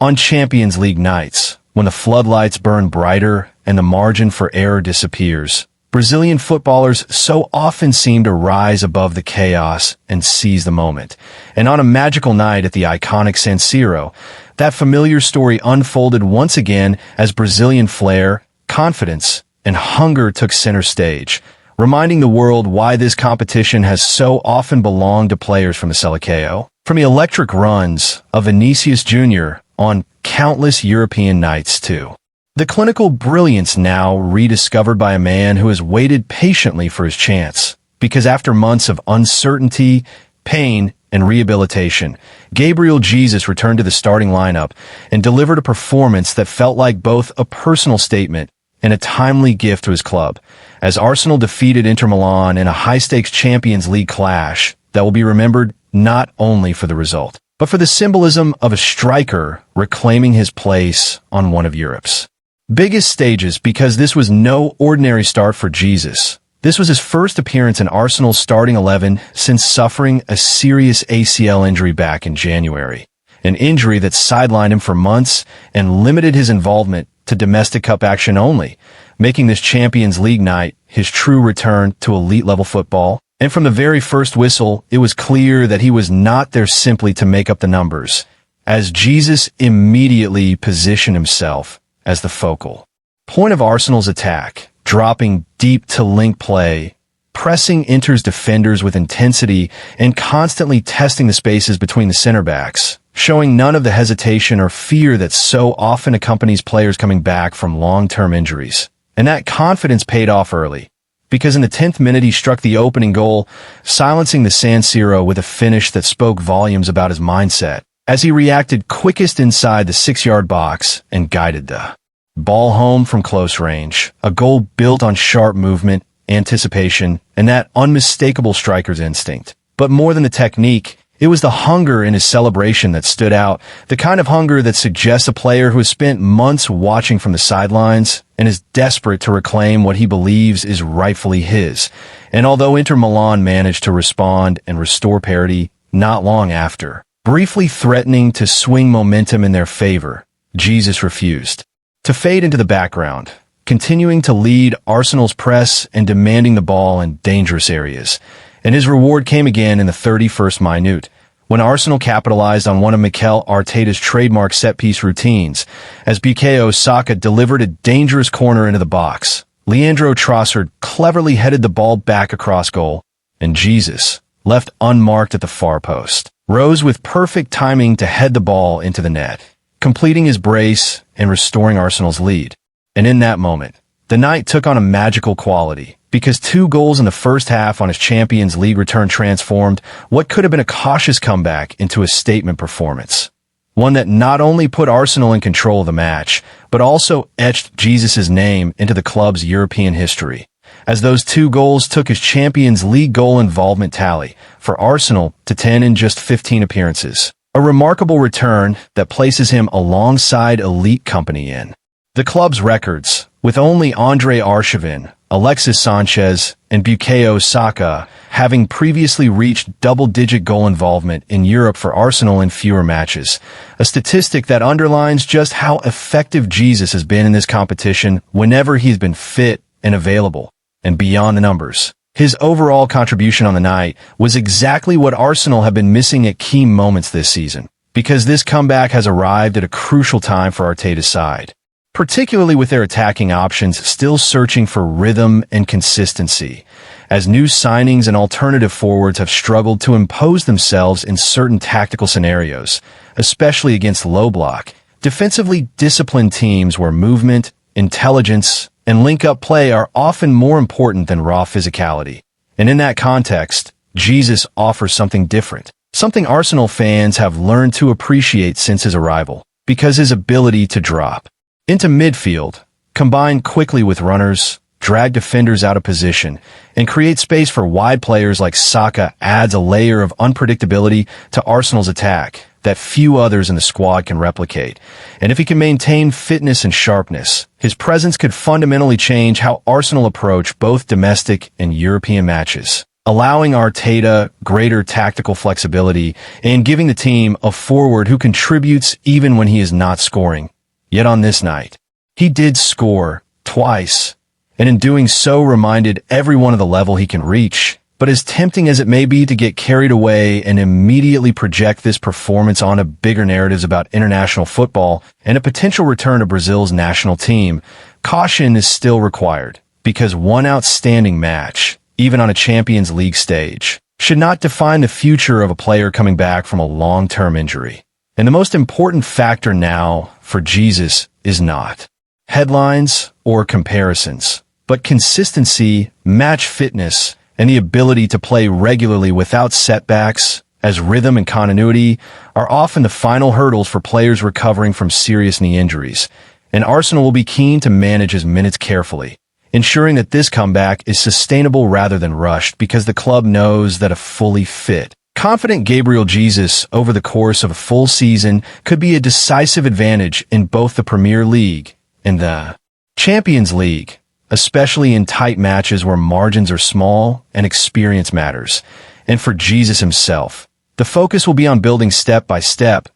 On Champions League nights, when the floodlights burn brighter and the margin for error disappears, Brazilian footballers so often seem to rise above the chaos and seize the moment. And on a magical night at the iconic San Siro, that familiar story unfolded once again as Brazilian flair, confidence, and hunger took center stage, reminding the world why this competition has so often belonged to players from the Seleção. From the electric runs of Vinicius Jr. on countless European nights to the clinical brilliance now rediscovered by a man who has waited patiently for his chance. Because after months of uncertainty, pain, and rehabilitation, Gabriel Jesus returned to the starting lineup and delivered a performance that felt like both a personal statement and a timely gift to his club, as Arsenal defeated Inter Milan in a high-stakes Champions League clash that will be remembered not only for the result, but for the symbolism of a striker reclaiming his place on one of Europe's biggest stages. Because this was no ordinary start for Jesus. This was his first appearance in Arsenal's starting 11 since suffering a serious ACL injury back in January, an injury that sidelined him for months and limited his involvement to domestic cup action only, making this Champions League night his true return to elite-level football. And from the very first whistle, it was clear that he was not there simply to make up the numbers, as Jesus immediately positioned himself as the focal point of Arsenal's attack, dropping deep to link play, pressing Inter's defenders with intensity, and constantly testing the spaces between the center backs, showing none of the hesitation or fear that so often accompanies players coming back from long-term injuries. And that confidence paid off early, because in the 10th minute he struck the opening goal, silencing the San Siro with a finish that spoke volumes about his mindset, as he reacted quickest inside the 6-yard box and guided the ball home from close range, a goal built on sharp movement, anticipation, and that unmistakable striker's instinct. But more than the technique, it was the hunger in his celebration that stood out, the kind of hunger that suggests a player who has spent months watching from the sidelines and is desperate to reclaim what he believes is rightfully his. And although Inter Milan managed to respond and restore parity not long after, briefly threatening to swing momentum in their favor, Jesus refused to fade into the background, continuing to lead Arsenal's press and demanding the ball in dangerous areas. And his reward came again in the 31st minute, when Arsenal capitalized on one of Mikel Arteta's trademark set-piece routines, as Bukayo Saka delivered a dangerous corner into the box. Leandro Trossard cleverly headed the ball back across goal, and Jesus, left unmarked at the far post, rose with perfect timing to head the ball into the net, completing his brace and restoring Arsenal's lead. And in that moment, the night took on a magical quality, because 2 goals in the first half on his Champions League return transformed what could have been a cautious comeback into a statement performance. One that not only put Arsenal in control of the match, but also etched Jesus' name into the club's European history, as those 2 goals took his Champions League goal involvement tally for Arsenal to 10 in just 15 appearances. A remarkable return that places him alongside elite company in the club's records, with only Andre Arshavin, Alexis Sanchez, and Bukayo Saka having previously reached double-digit goal involvement in Europe for Arsenal in fewer matches, a statistic that underlines just how effective Jesus has been in this competition whenever he's been fit and available. And beyond the numbers, his overall contribution on the night was exactly what Arsenal have been missing at key moments this season, because this comeback has arrived at a crucial time for Arteta's side, particularly with their attacking options still searching for rhythm and consistency, as new signings and alternative forwards have struggled to impose themselves in certain tactical scenarios, especially against low-block, defensively disciplined teams where movement, intelligence, and link-up play are often more important than raw physicality. And in that context, Jesus offers something different, something Arsenal fans have learned to appreciate since his arrival, because his ability to drop into midfield, combine quickly with runners, drag defenders out of position, and create space for wide players like Saka adds a layer of unpredictability to Arsenal's attack that few others in the squad can replicate. And if he can maintain fitness and sharpness, his presence could fundamentally change how Arsenal approach both domestic and European matches, allowing Arteta greater tactical flexibility and giving the team a forward who contributes even when he is not scoring. Yet on this night, he did score twice, and in doing so reminded everyone of the level he can reach. But as tempting as it may be to get carried away and immediately project this performance onto bigger narratives about international football and a potential return to Brazil's national team, caution is still required, because one outstanding match, even on a Champions League stage, should not define the future of a player coming back from a long-term injury. And the most important factor now for Jesus is not headlines or comparisons, but consistency, match fitness, and the ability to play regularly without setbacks, as rhythm and continuity are often the final hurdles for players recovering from serious knee injuries. And Arsenal will be keen to manage his minutes carefully, ensuring that this comeback is sustainable rather than rushed, because the club knows that a fully fit, confident Gabriel Jesus over the course of a full season could be a decisive advantage in both the Premier League and the Champions League, especially in tight matches where margins are small and experience matters. And for Jesus himself, the focus will be on building step by step,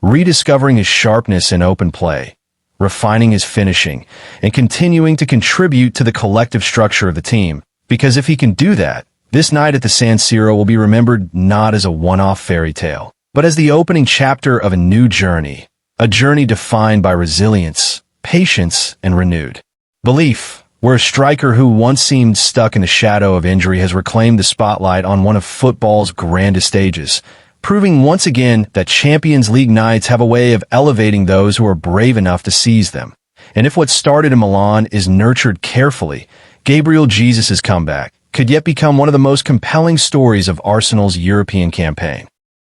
rediscovering his sharpness in open play, refining his finishing, and continuing to contribute to the collective structure of the team. Because if he can do that, this night at the San Siro will be remembered not as a one-off fairy tale, but as the opening chapter of a new journey, a journey defined by resilience, patience, and renewed belief, where a striker who once seemed stuck in the shadow of injury has reclaimed the spotlight on one of football's grandest stages, proving once again that Champions League nights have a way of elevating those who are brave enough to seize them. And if what started in Milan is nurtured carefully, Gabriel Jesus' comeback could yet become one of the most compelling stories of Arsenal's European campaign.